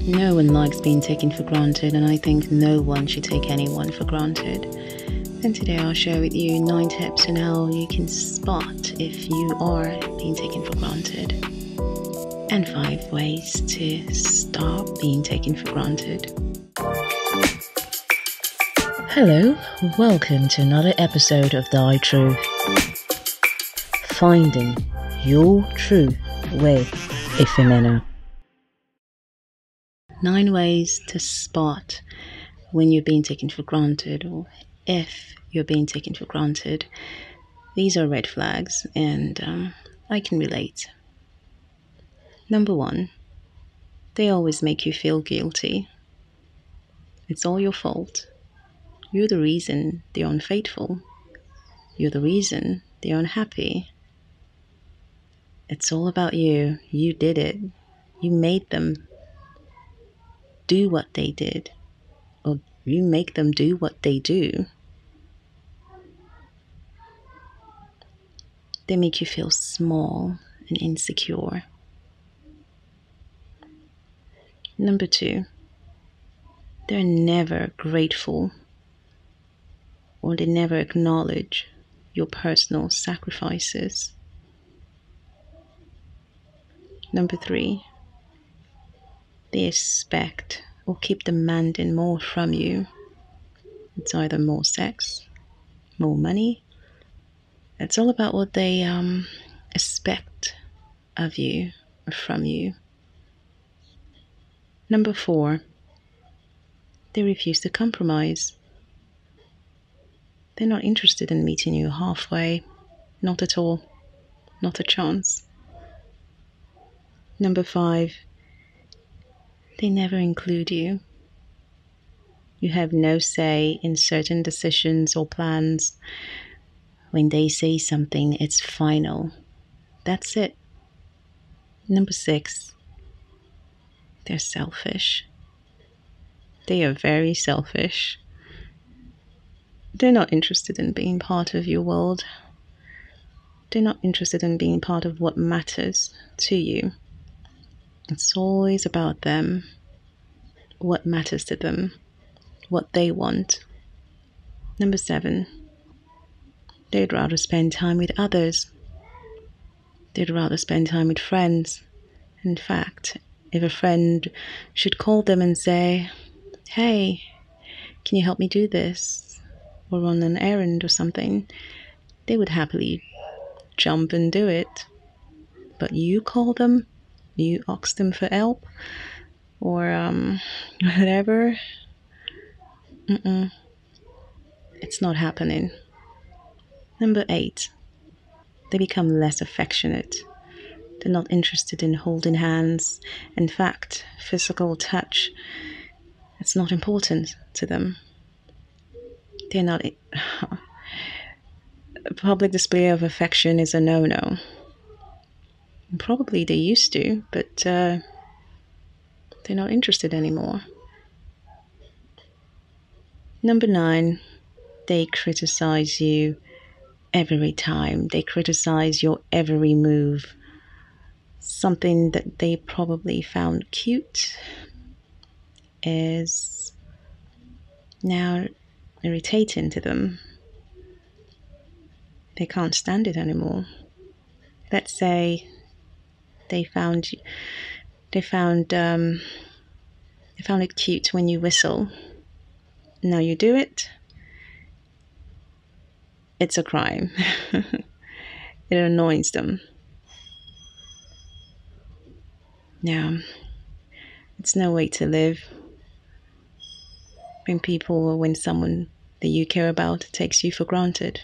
No one likes being taken for granted, and I think no one should take anyone for granted. And today I'll share with you 9 tips on how you can spot if you are being taken for granted, and 5 ways to stop being taken for granted. Hello, welcome to another episode of Thy Truth. Finding your truth with Efemena. 9 ways to spot when you're being taken for granted, or if you're being taken for granted. These are red flags, and I can relate. Number 1, they always make you feel guilty. It's all your fault. You're the reason they're unfaithful. You're the reason they're unhappy. It's all about you. You did it. You made them do what they did, or you make them do what they do. They make you feel small and insecure. Number 2, they're never grateful, or they never acknowledge your personal sacrifices. Number 3, they expect or keep demanding more from you. It's either more sex, more money. It's all about what they expect of you or from you. Number 4, they refuse to compromise. They're not interested in meeting you halfway. Not at all. Not a chance. Number 5, they never include you. You have no say in certain decisions or plans. When they say something, it's final. That's it. Number 6, they're selfish. They are very selfish. They're not interested in being part of your world. They're not interested in being part of what matters to you. It's always about them, what matters to them, what they want. Number 7, they'd rather spend time with others. They'd rather spend time with friends. In fact, if a friend should call them and say, "Hey, can you help me do this?" or run an errand or something, they would happily jump and do it. But you call them, you ask them for help, or whatever, it's not happening. Number 8, they become less affectionate. They're not interested in holding hands. In fact, physical touch, it's not important to them. They're not. A public display of affection is a no-no. Probably they used to, but they're not interested anymore. Number 9, they criticize you every time. They criticize your every move. Something that they probably found cute is now irritating to them. They can't stand it anymore. Let's say they found it cute when you whistle. Now you do it. It's a crime. It annoys them. Now, it's no way to live when someone that you care about takes you for granted.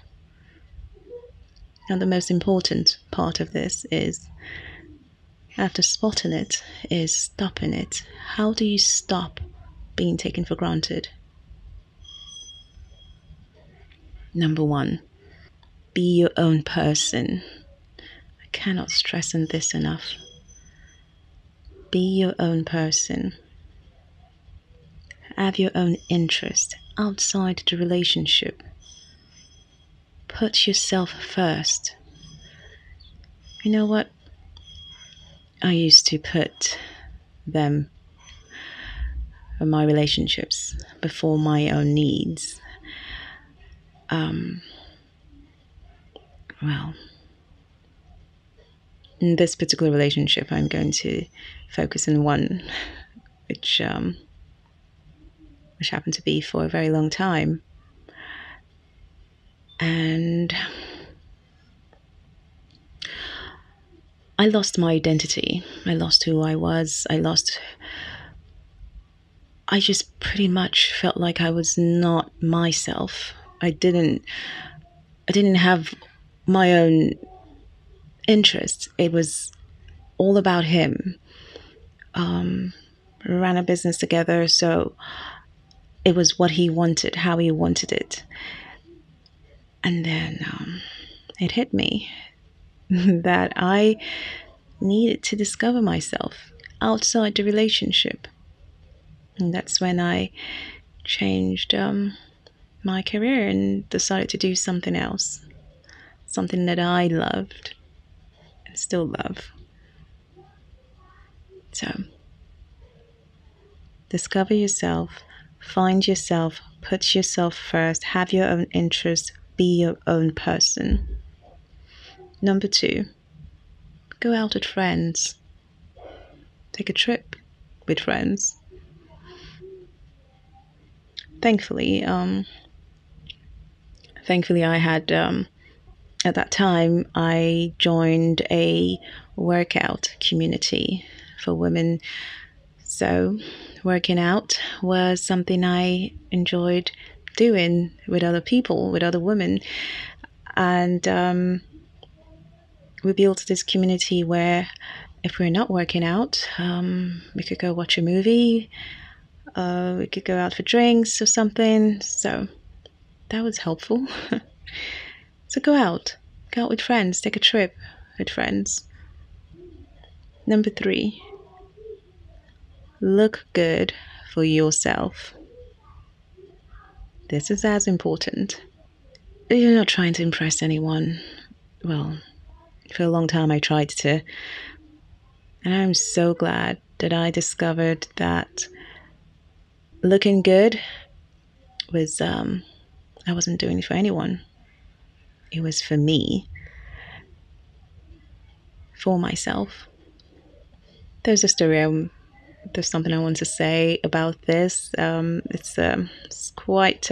Now, the most important part of this is, after spotting it, is stopping it. How do you stop being taken for granted? Number 1, be your own person. I cannot stress on this enough. Be your own person. Have your own interest outside the relationship. Put yourself first. You know what? I used to put them of my relationships before my own needs. Well, in this particular relationship, I'm going to focus on one, which which happened to be for a very long time, and I lost my identity. I lost who I was. I just pretty much felt like I was not myself. I didn't have my own interests. It was all about him. We ran a business together, so it was what he wanted, how he wanted it. And then it hit me that I needed to discover myself outside the relationship. And that's when I changed my career and decided to do something else, something that I loved and still love. So, discover yourself, find yourself, put yourself first, have your own interests, be your own person. Number 2, go out with friends, take a trip with friends. Thankfully, I had at that time I joined a workout community for women. So working out was something I enjoyed doing with other people, with other women, and we built this community where if we're not working out, we could go watch a movie, we could go out for drinks or something. So that was helpful. So go out with friends, take a trip with friends. Number 3, look good for yourself. This is as important. You're not trying to impress anyone. Well, for a long time I tried to. And I'm so glad that I discovered that looking good was, I wasn't doing it for anyone. It was for me, for myself. There's a story, there's something I want to say about this. It's quite,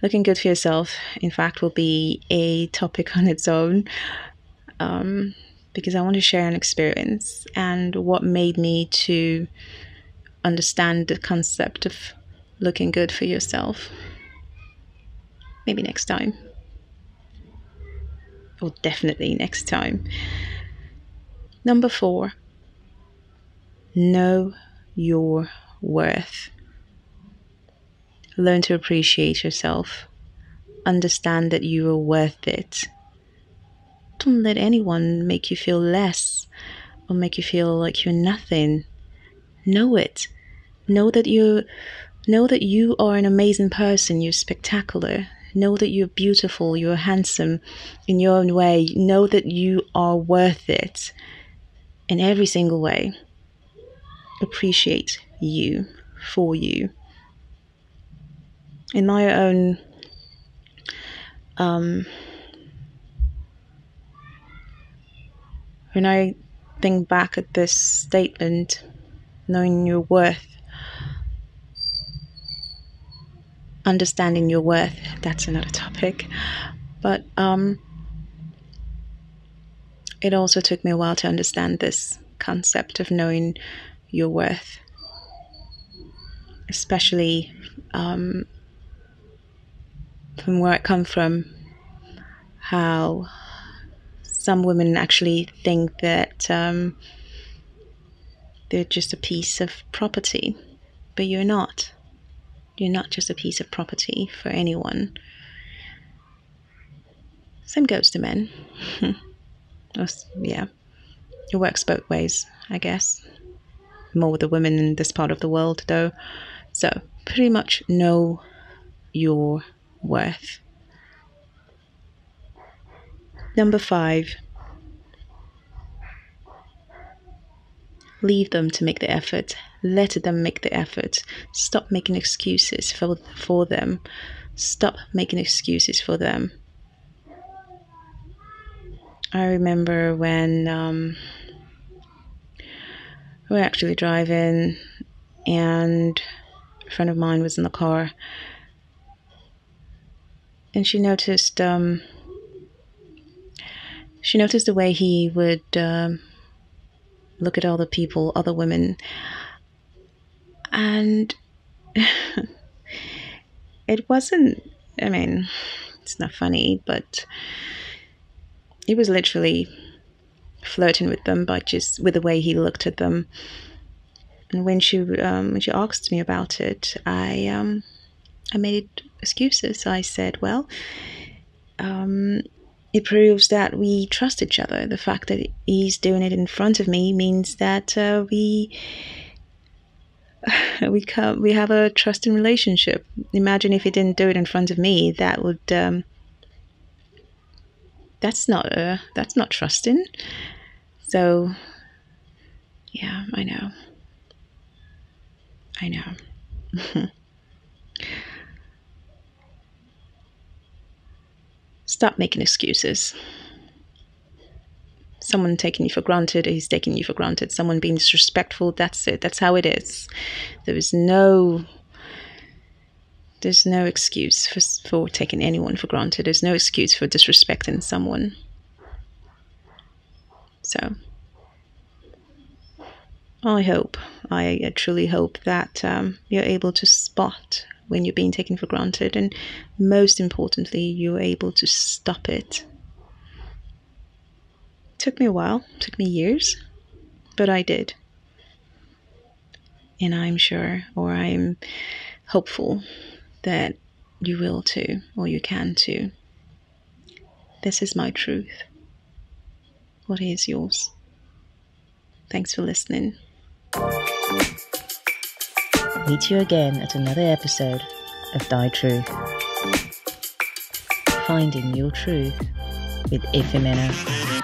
looking good for yourself, in fact, will be a topic on its own. Because I want to share an experience and what made me to understand the concept of looking good for yourself. Maybe next time. Or definitely next time. Number 4, know your worth. Learn to appreciate yourself. Understand that you are worth it. Don't let anyone make you feel less or make you feel like you're nothing. Know it. Know that you are an amazing person. You're spectacular. Know that you're beautiful. You're handsome in your own way. Know that you are worth it in every single way. Appreciate you for you. In my own when I think back at this statement, knowing your worth, understanding your worth, that's another topic. But it also took me a while to understand this concept of knowing your worth, especially from where I come from, how some women actually think that they're just a piece of property, but you're not. You're not just a piece of property for anyone. Same goes to men. Yeah, it works both ways, I guess. More with the women in this part of the world, though. So, pretty much know your worth. Number 5, leave them to make the effort. Let them make the effort. Stop making excuses for them. Stop making excuses for them. I remember when we were actually driving, and a friend of mine was in the car, and she noticed the way he would look at other people, other women, and it wasn't. I mean, it's not funny, but he was literally flirting with them by just with the way he looked at them. And when she asked me about it, I made excuses. I said, well, it proves that we trust each other. The fact that he's doing it in front of me means that we have a trusting relationship. Imagine if he didn't do it in front of me. That would that's not trusting. So yeah, I know. Stop making excuses. Someone taking you for granted, he's taking you for granted. Someone being disrespectful, that's it. That's how it is. There's no excuse for taking anyone for granted. There's no excuse for disrespecting someone. So I truly hope that you're able to spot when you're being taken for granted, and most importantly, you're able to stop it. It took me a while, it took me years, but I did. And I'm sure, or I'm hopeful that you will too, or you can too. This is my truth. What is yours? Thanks for listening. Meet you again at another episode of Thy Truth. Finding your truth with Efemena.